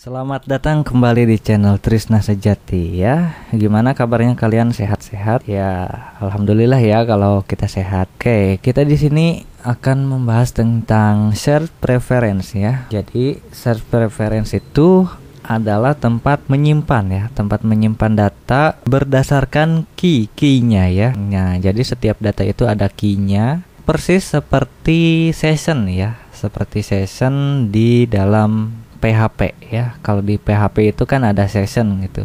Selamat datang kembali di channel Trisna Sejati ya. Gimana kabarnya kalian, sehat-sehat? Ya, alhamdulillah ya kalau kita sehat. Oke, kita di sini akan membahas tentang shared preference ya. Jadi, shared preference itu adalah tempat menyimpan ya, tempat menyimpan data berdasarkan key-nya ya. Nah, jadi setiap data itu ada key-nya, persis seperti session ya, seperti session di dalam PHP ya. Kalau di PHP itu kan ada session gitu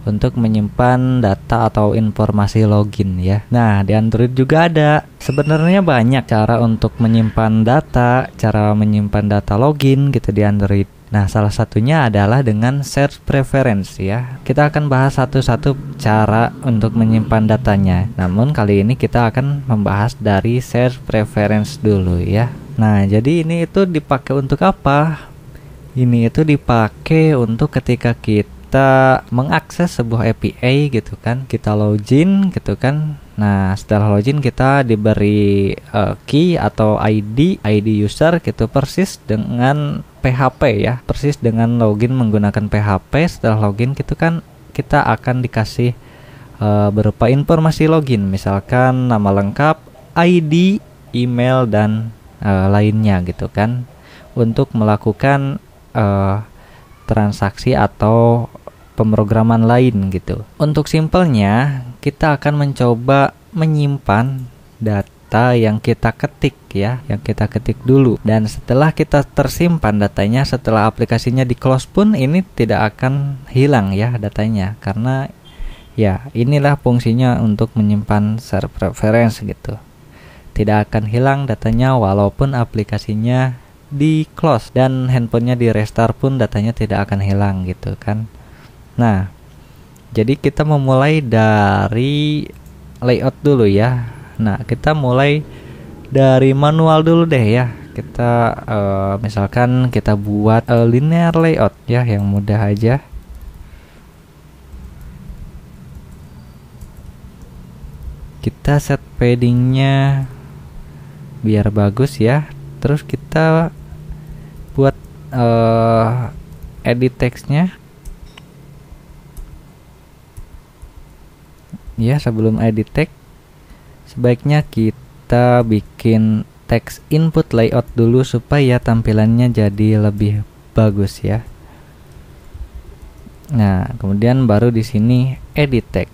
untuk menyimpan data atau informasi login ya. Nah, di Android juga ada. Sebenarnya banyak cara untuk menyimpan data, cara menyimpan data login gitu di Android. Nah, salah satunya adalah dengan shared preference ya. Kita akan bahas satu-satu cara untuk menyimpan datanya. Namun kali ini kita akan membahas dari shared preference dulu ya. Nah, jadi ini itu dipakai untuk apa? Ini itu dipakai untuk ketika kita mengakses sebuah API gitu kan, kita login gitu kan. Nah, setelah login kita diberi key atau ID user gitu, persis dengan PHP ya, persis dengan login menggunakan PHP. Setelah login gitu kan kita akan dikasih berupa informasi login, misalkan nama lengkap, ID, email dan lainnya gitu kan, untuk melakukan transaksi atau pemrograman lain gitu. Untuk simpelnya, kita akan mencoba menyimpan data yang kita ketik ya, yang kita ketik dulu. Dan setelah kita tersimpan datanya, setelah aplikasinya di close pun ini tidak akan hilang ya datanya, karena ya inilah fungsinya untuk menyimpan shared preference gitu. Tidak akan hilang datanya walaupun aplikasinya di close dan handphonenya di restart pun datanya tidak akan hilang gitu kan. Nah, jadi kita memulai dari layout dulu ya. Nah, kita mulai dari manual dulu deh ya. Kita misalkan kita buat linear layout ya, yang mudah aja. Kita set paddingnya biar bagus ya. Terus kita buat edit teksnya ya. Sebelum edit teks sebaiknya kita bikin teks input layout dulu supaya tampilannya jadi lebih bagus ya. Nah, kemudian baru di sini edit teks.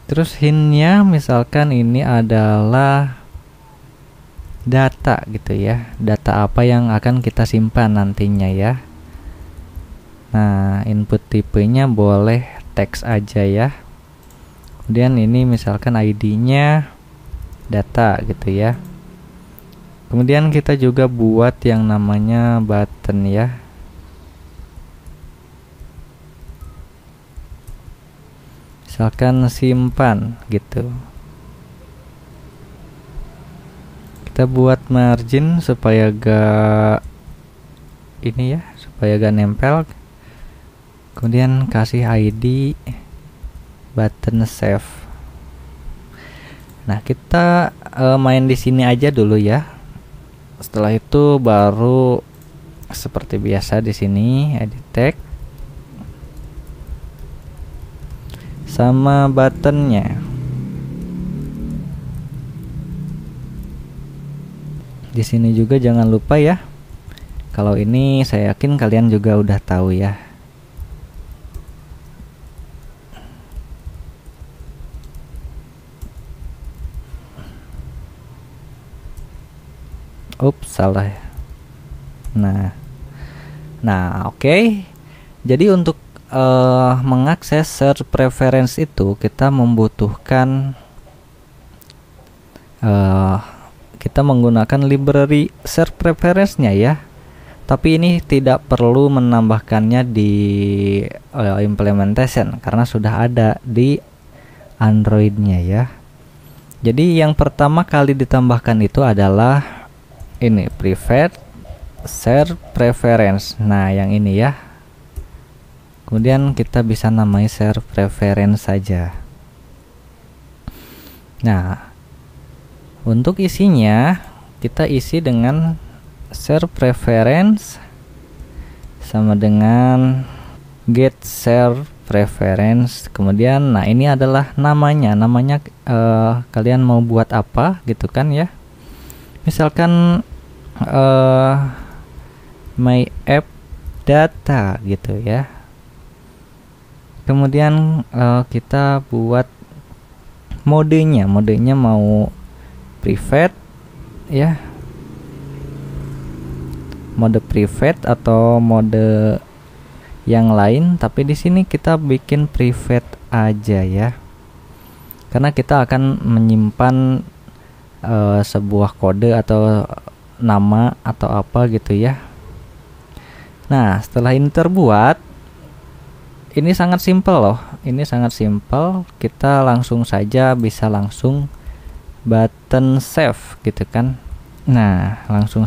Terus hintnya misalkan ini adalah data gitu ya, data apa yang akan kita simpan nantinya ya. Nah, input tipenya boleh teks aja ya. Kemudian ini misalkan ID-nya data gitu ya. Kemudian kita juga buat yang namanya button ya. Misalkan simpan gitu. Kita buat margin supaya gak ini ya, supaya gak nempel. Kemudian kasih ID, button save. Nah, kita main di sini aja dulu ya. Setelah itu baru seperti biasa di sini edit text sama buttonnya. Di sini juga jangan lupa ya. Kalau ini saya yakin kalian juga udah tahu ya. Ups, salah ya. Nah, oke. Jadi untuk mengakses shared preference itu kita membutuhkan kita menggunakan library shared preference-nya ya. Tapi ini tidak perlu menambahkannya di implementation karena sudah ada di Android-nya ya. Jadi yang pertama kali ditambahkan itu adalah ini, private shared preference. Nah, yang ini ya. Kemudian kita bisa namai share preference saja. Nah, untuk isinya kita isi dengan share preference sama dengan get share preference. Kemudian nah ini adalah namanya kalian mau buat apa gitu kan ya, misalkan my app data gitu ya. Kemudian kita buat modenya mau private ya, mode private atau mode yang lain, tapi di sini kita bikin private aja ya, karena kita akan menyimpan sebuah kode atau nama atau apa gitu ya. Nah, setelah ini terbuat, ini sangat simpel loh, ini sangat simpel, kita langsung saja bisa langsung button save gitu kan. Nah, langsung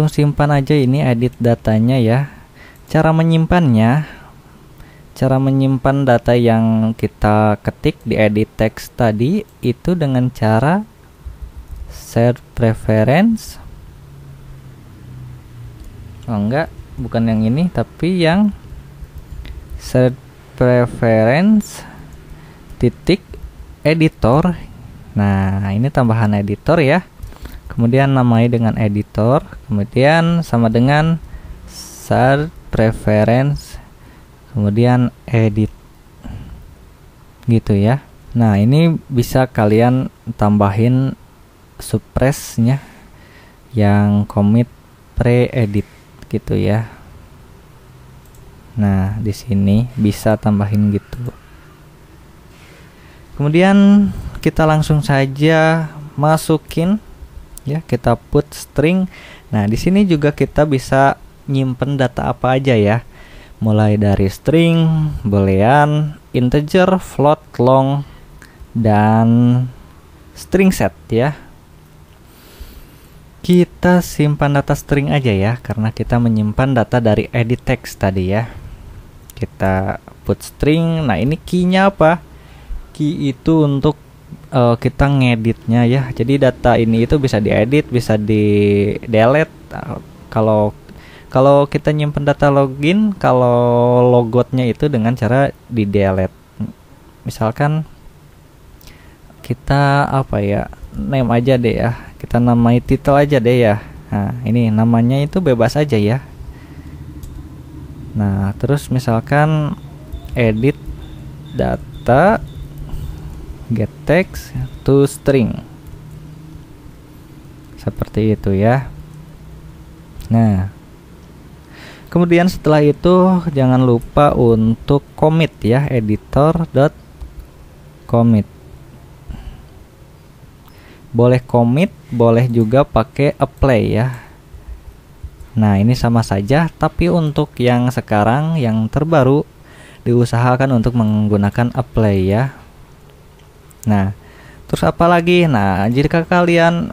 simpan aja ini edit datanya ya. Cara menyimpan data yang kita ketik di edit text tadi itu dengan cara share preference. Oh enggak, bukan yang ini, tapi yang share preference titik editor. Nah, ini tambahan editor ya. Kemudian namai dengan editor, kemudian sama dengan share preference, kemudian edit gitu ya. Nah, ini bisa kalian tambahin suppress-nya yang commit pre-edit gitu ya. Nah, di sini bisa tambahin gitu. Kemudian kita langsung saja masukin ya, kita put string. Nah, di sini juga kita bisa nyimpen data apa aja ya, mulai dari string, boolean, integer, float, long, dan string set ya. Kita simpan data string aja ya, karena kita menyimpan data dari edit text tadi ya. Kita put string. Nah, ini key-nya apa? Key itu untuk kita ngeditnya ya. Jadi data ini itu bisa diedit, bisa di delete. Kalau kita nyimpen data login, kalau logotnya itu dengan cara di delete. Misalkan kita apa ya, name aja deh ya, kita namai title aja deh ya. Nah, ini namanya itu bebas aja ya. Nah, terus misalkan edit data get text to string, seperti itu ya. Nah, kemudian setelah itu jangan lupa untuk commit ya, editor.commit. Boleh commit, boleh juga pakai apply ya. Nah, ini sama saja, tapi untuk yang sekarang yang terbaru diusahakan untuk menggunakan apply ya. Nah, terus apa lagi? Nah, jika kalian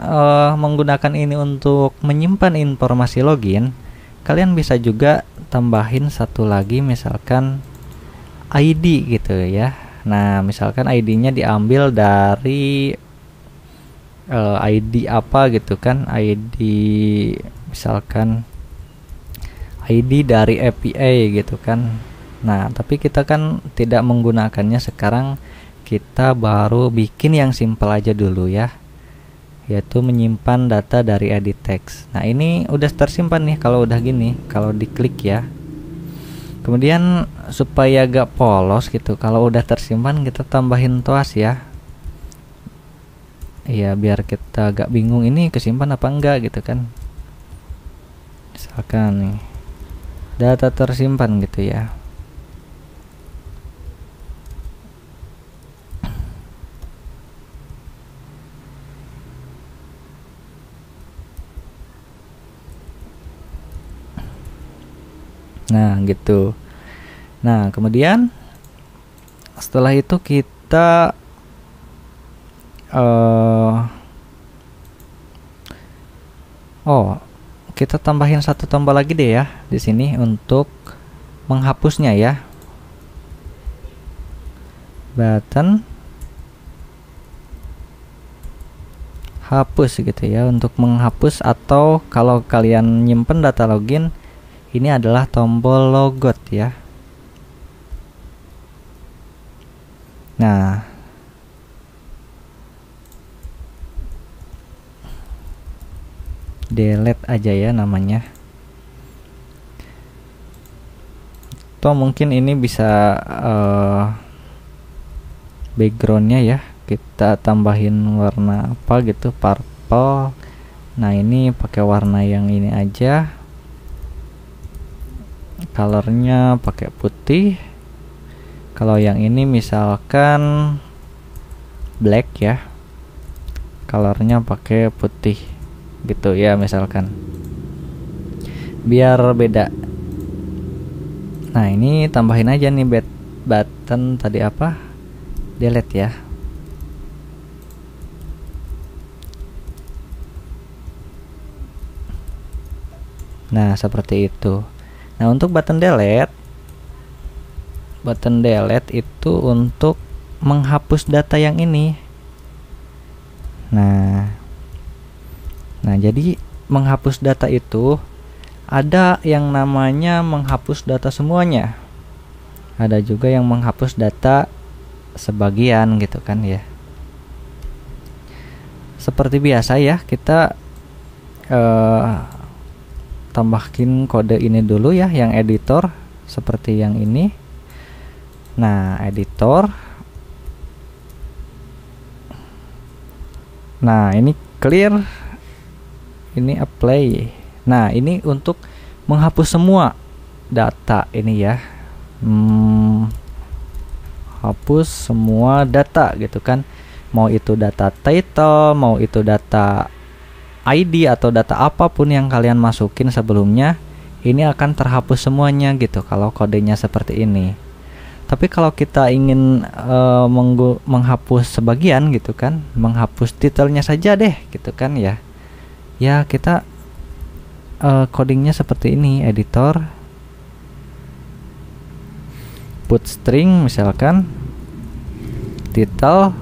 menggunakan ini untuk menyimpan informasi login, kalian bisa juga tambahin satu lagi, misalkan ID gitu ya. Nah, misalkan ID-nya diambil dari ID apa gitu kan, ID misalkan ID dari API gitu kan. Nah, tapi kita kan tidak menggunakannya sekarang, kita baru bikin yang simple aja dulu ya, yaitu menyimpan data dari edit text. Nah, ini udah tersimpan nih kalau udah gini, kalau diklik ya. Kemudian supaya gak polos gitu, kalau udah tersimpan kita tambahin toas ya. Iya, biar kita gak bingung ini kesimpan apa enggak gitu kan. Misalkan nih, data tersimpan gitu ya. Nah, gitu. Nah, kemudian setelah itu kita kita tambahin satu tombol lagi deh ya di sini untuk menghapusnya ya. hapus gitu ya. Untuk menghapus atau kalau kalian nyimpen data login, ini adalah tombol logout ya. Nah, delete aja ya namanya. Atau mungkin ini bisa backgroundnya ya, kita tambahin warna apa gitu, purple. Nah, ini pakai warna yang ini aja, colornya pakai putih. Kalau yang ini misalkan black ya, colornya pakai putih gitu ya misalkan, biar beda. Nah, ini tambahin aja nih button tadi apa, delete ya. Nah, seperti itu. Nah, untuk button delete itu untuk menghapus data yang ini. Nah, jadi menghapus data itu ada yang namanya menghapus data semuanya. Ada juga yang menghapus data sebagian gitu kan ya. Seperti biasa ya, kita tambahkin kode ini dulu ya, yang editor seperti yang ini. Nah, editor. Nah, ini clear, ini apply. Nah, ini untuk menghapus semua data ini ya. Hapus semua data gitu kan, mau itu data title, mau itu data ID atau data apapun yang kalian masukin sebelumnya, ini akan terhapus semuanya gitu kalau kodenya seperti ini. Tapi kalau kita ingin menghapus sebagian gitu kan, menghapus titelnya saja deh gitu kan ya, ya kita codingnya seperti ini, editor put string misalkan title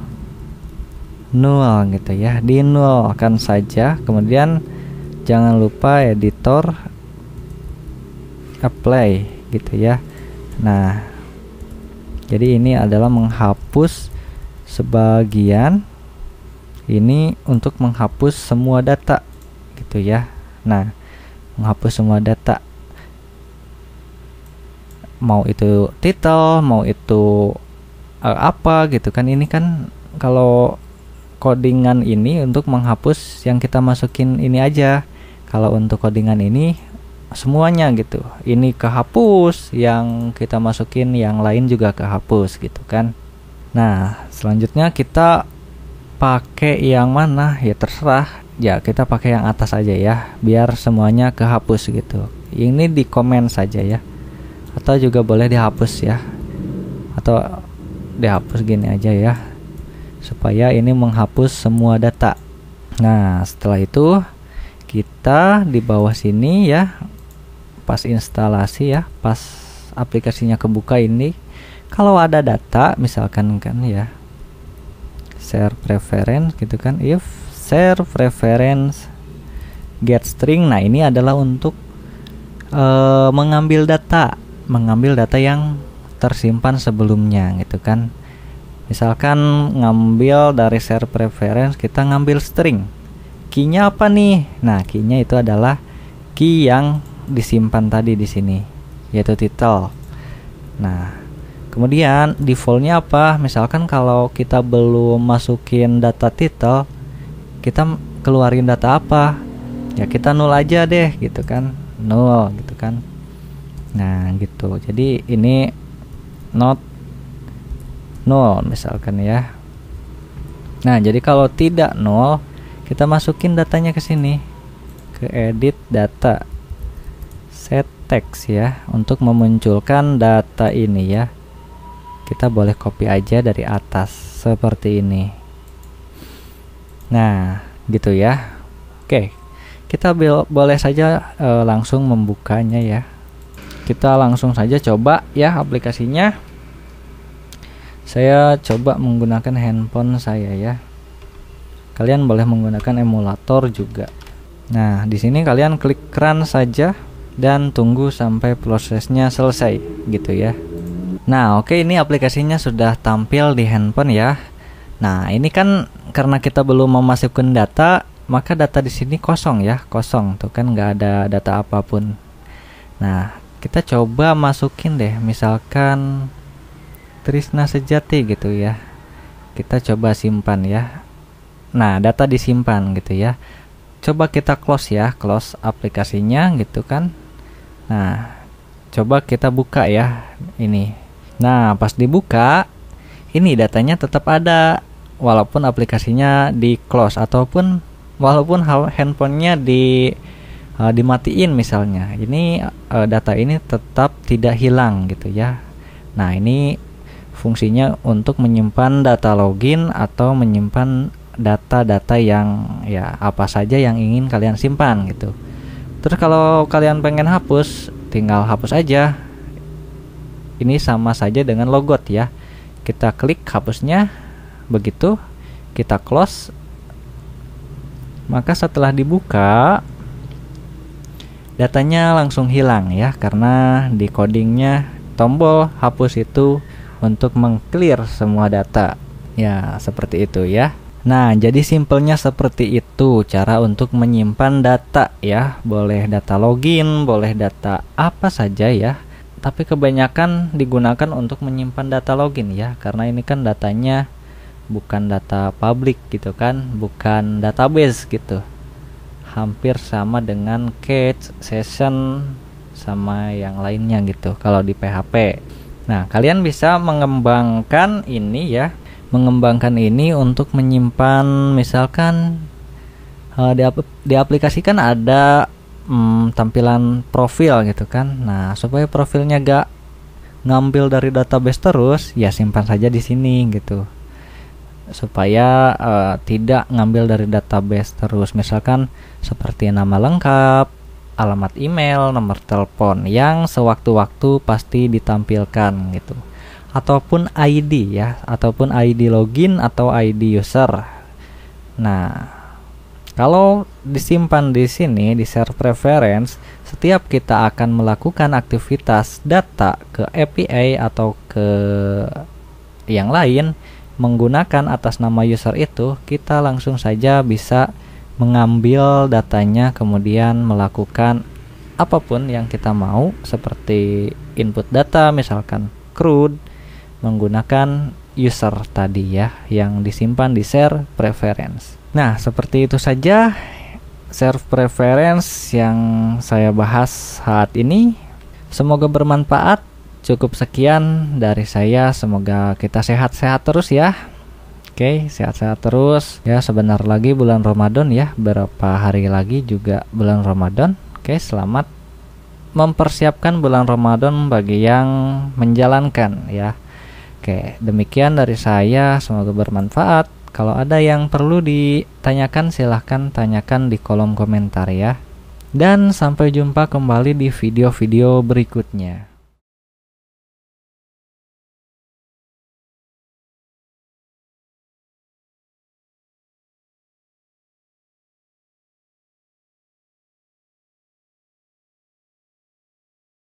null gitu ya, di nolkan saja. Kemudian jangan lupa editor apply gitu ya. Nah, jadi ini adalah menghapus sebagian, ini untuk menghapus semua data gitu ya. Nah, menghapus semua data, mau itu title, mau itu apa gitu kan. Ini kan kalau codingan ini untuk menghapus yang kita masukin ini aja. Kalau untuk codingan ini semuanya gitu, ini kehapus, yang kita masukin yang lain juga kehapus gitu kan. Nah, selanjutnya kita pakai yang mana ya, terserah ya, kita pakai yang atas aja ya, biar semuanya kehapus gitu. Ini di komen saja ya, atau juga boleh dihapus ya, atau dihapus gini aja ya, supaya ini menghapus semua data. Nah, setelah itu kita di bawah sini ya, pas instalasi ya, pas aplikasinya kebuka ini, kalau ada data misalkan kan ya, share preference gitu kan, if share preference get string. Nah, ini adalah untuk mengambil data yang tersimpan sebelumnya gitu kan. Misalkan ngambil dari share preference, kita ngambil string. Key-nya apa nih? Nah, key-nya itu adalah key yang disimpan tadi di sini, yaitu title. Nah, kemudian defaultnya apa? Misalkan kalau kita belum masukin data title, kita keluarin data apa? Ya kita nol aja deh gitu kan, nol gitu kan. Nah gitu, jadi ini not nol misalkan ya. Nah, jadi kalau tidak nol, kita masukin datanya ke sini, ke edit data, set text ya, untuk memunculkan data ini ya. Kita boleh copy aja dari atas seperti ini. Nah, gitu ya. Oke, kita boleh saja langsung membukanya ya. Kita langsung saja coba ya aplikasinya. Saya coba menggunakan handphone saya ya. Kalian boleh menggunakan emulator juga. Nah, di sini kalian klik run saja dan tunggu sampai prosesnya selesai gitu ya. Nah, oke, ini aplikasinya sudah tampil di handphone ya. Nah, ini kan karena kita belum memasukkan data, maka data di sini kosong ya, kosong tuh kan, nggak ada data apapun. Nah, kita coba masukin deh, misalkan Trisna Sejati gitu ya. Kita coba simpan ya. Nah, data disimpan gitu ya. Coba kita close ya, close aplikasinya gitu kan. Nah, coba kita buka ya ini. Nah, pas dibuka, ini datanya tetap ada walaupun aplikasinya di close ataupun walaupun handphonenya dimatiin misalnya. Ini data ini tetap tidak hilang gitu ya. Nah, ini fungsinya untuk menyimpan data login atau menyimpan data-data yang ya apa saja yang ingin kalian simpan gitu. Terus kalau kalian pengen hapus, tinggal hapus aja. Ini sama saja dengan logout ya. Kita klik hapusnya, begitu kita close. Maka setelah dibuka, datanya langsung hilang ya, karena di codingnya tombol hapus itu untuk mengclear semua data. Ya, seperti itu ya. Nah, jadi simpelnya seperti itu cara untuk menyimpan data ya. Boleh data login, boleh data apa saja ya. Tapi kebanyakan digunakan untuk menyimpan data login ya, karena ini kan datanya bukan data publik gitu kan, bukan database gitu. Hampir sama dengan cache, session, sama yang lainnya gitu kalau di PHP. Nah, kalian bisa mengembangkan ini ya. Mengembangkan ini untuk menyimpan misalkan di aplikasi kan ada tampilan profil gitu kan. Nah, supaya profilnya gak ngambil dari database terus, ya simpan saja di sini gitu. Supaya tidak ngambil dari database terus. Misalkan seperti nama lengkap, alamat email, nomor telepon yang sewaktu-waktu pasti ditampilkan gitu. Ataupun ID ya, ataupun ID login atau ID user. Nah, kalau disimpan di sini di share preference, setiap kita akan melakukan aktivitas data ke API atau ke yang lain menggunakan atas nama user itu, kita langsung saja bisa mengambil datanya kemudian melakukan apapun yang kita mau, seperti input data misalkan CRUD menggunakan user tadi ya yang disimpan di share preference. Nah, seperti itu saja share preference yang saya bahas saat ini. Semoga bermanfaat. Cukup sekian dari saya. Semoga kita sehat-sehat terus ya. Oke, sehat-sehat terus ya. Sebentar lagi bulan Ramadan ya. Berapa hari lagi juga bulan Ramadan. Oke, selamat mempersiapkan bulan Ramadan bagi yang menjalankan ya. Oke, demikian dari saya. Semoga bermanfaat. Kalau ada yang perlu ditanyakan, silahkan tanyakan di kolom komentar ya. Dan sampai jumpa kembali di video-video berikutnya.